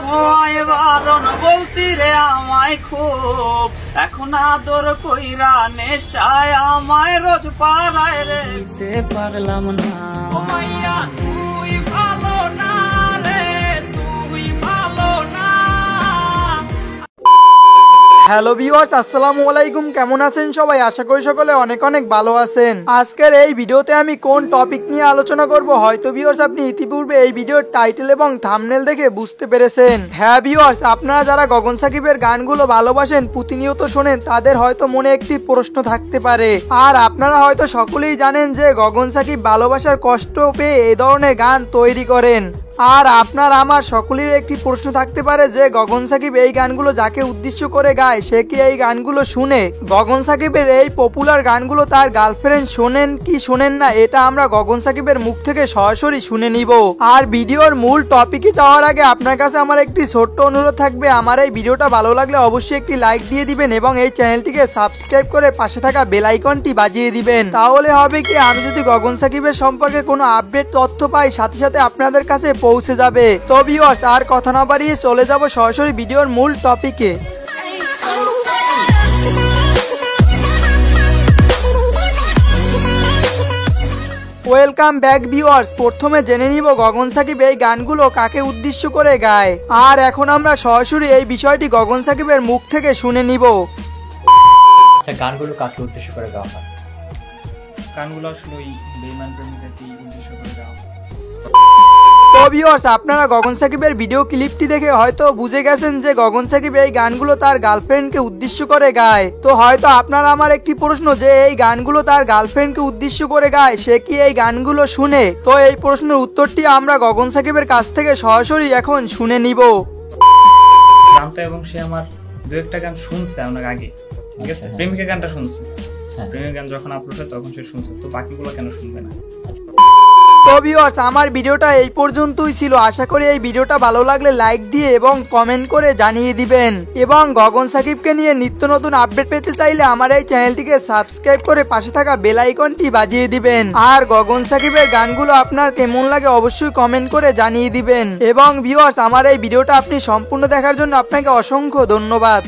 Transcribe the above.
সময় বারণ বলতি রে আমায় খুব, এখন আদর কইরা নেশায় আমায় রোজ পাড়ায় রে দিতে পারলাম না। ও মাইয়া তুই ভালো না রে, তুই ভালো না। হ্যালো ভিউয়ার্স, আসসালামু আলাইকুম। কেমন আছেন সবাই? আশা করি সকলে অনেক অনেক ভালো আছেন। আজকের এই ভিডিওতে আমি কোন টপিক নিয়ে আলোচনা করব হয়তো ভিউয়ার্স আপনি ইতিপূর্বে এই ভিডিওর টাইটেল এবং থাম্বনেল দেখে বুঝতে পেরেছেন। হ্যাঁ ভিউয়ার্স, আপনারা যারা গগন সাকিবের গানগুলো ভালোবাসেন, প্রতিনিয়ত শোনেন, তাদের হয়তো মনে একটি প্রশ্ন থাকতে পারে। আর আপনারা হয়তো সকলেই জানেন যে গগন সাকিব ভালোবাসার কষ্ট পেয়ে এই ধরনের গান তৈরি করেন। আর আপনার আমার সকলের একটি প্রশ্ন থাকতে পারে যে গগন সাকিব এই গানগুলো যাকে উদ্দেশ্য করে গায় সে কি এই গানগুলো শুনে? গগন সাকিবের এই পপুলার গানগুলো তার গার্লফ্রেন্ড শোনেন কি শোনেন না, এটা আমরা গগন সাকিবের মুখ থেকে সরাসরি শুনে নিব। আর ভিডিওর মূল টপিকে যাওয়ার আগে আপনার কাছে আমার একটি ছোট্ট অনুরোধ থাকবে, আমার এই ভিডিওটা ভালো লাগলে অবশ্যই একটি লাইক দিয়ে দিবেন এবং এই চ্যানেলটিকে সাবস্ক্রাইব করে পাশে থাকা বেল আইকনটি বাজিয়ে দিবেন। তাহলে হবে কি, আমি যদি গগন সাকিবের সম্পর্কে কোনো আপডেট তথ্য পাই সাথে সাথে আপনাদের কাছে পৌঁছে যাবে। তো ভিউয়ার্স, আর কথা না বাড়িয়ে চলে যাব সরাসরি ভিডিওর মূল টপিকে। Welcome back viewers. প্রথমে জেনে নিব গগন সাকিব এই গানগুলো কাকে উদ্দেশ্য করে গায়, আর এখন আমরা সরাসরি এই বিষয়টি গগন সাকিবের মুখ থেকে শুনে নিব। আচ্ছা, গানগুলো কাকে উদ্দেশ্য করে গাওয়া হয়? গানগুলো আসলে ওই বেঈমান প্রেমিকাকে উদ্দেশ্য করে গাওয়া। তো ভিউয়ার্স, আপনারা গগন সাকিবের ভিডিও ক্লিপটি দেখে হয়তো বুঝে গেছেন যে গগন সাকিব এই গানগুলো তার গার্লফ্রেন্ডকে উদ্দেশ্য করে গায়। তো হয়তো আপনারা আমার একটি প্রশ্ন যে এই গানগুলো তার গার্লফ্রেন্ডকে উদ্দেশ্য করে গায়, সে কি এই গানগুলো শুনে? তো এই প্রশ্নের উত্তরটি আমরা গগন সাকিবের কাছ থেকে সরাসরি এখন শুনে নিব। জানতো এবং সে আমার দু একটা গান শুনছে অনেক আগে, ঠিক আছে? প্রেমিকা গানটা শুনছে, প্রেমিকা গান যখন আপলোড হয় তখন সে শুনছে, তো বাকিগুলো কেন শুনবে না? তো ভিউয়ার্স, আমার ভিডিওটা এই পর্যন্তই ছিল। আশা করি এই ভিডিওটা ভালো লাগলে লাইক দিয়ে এবং কমেন্ট করে জানিয়ে দিবেন। এবং গগন সাকিবকে নিয়ে নিত্য নতুন আপডেট পেতে চাইলে আমার এই চ্যানেলটিকে সাবস্ক্রাইব করে পাশে থাকা বেল আইকনটি বাজিয়ে দিবেন। আর গগন সাকিবের গানগুলো আপনার কেমন লাগে অবশ্যই কমেন্ট করে জানিয়ে দিবেন। এবং ভিউয়ার্স, আমার এই ভিডিওটা আপনি সম্পূর্ণ দেখার জন্য আপনাকে অসংখ্য ধন্যবাদ।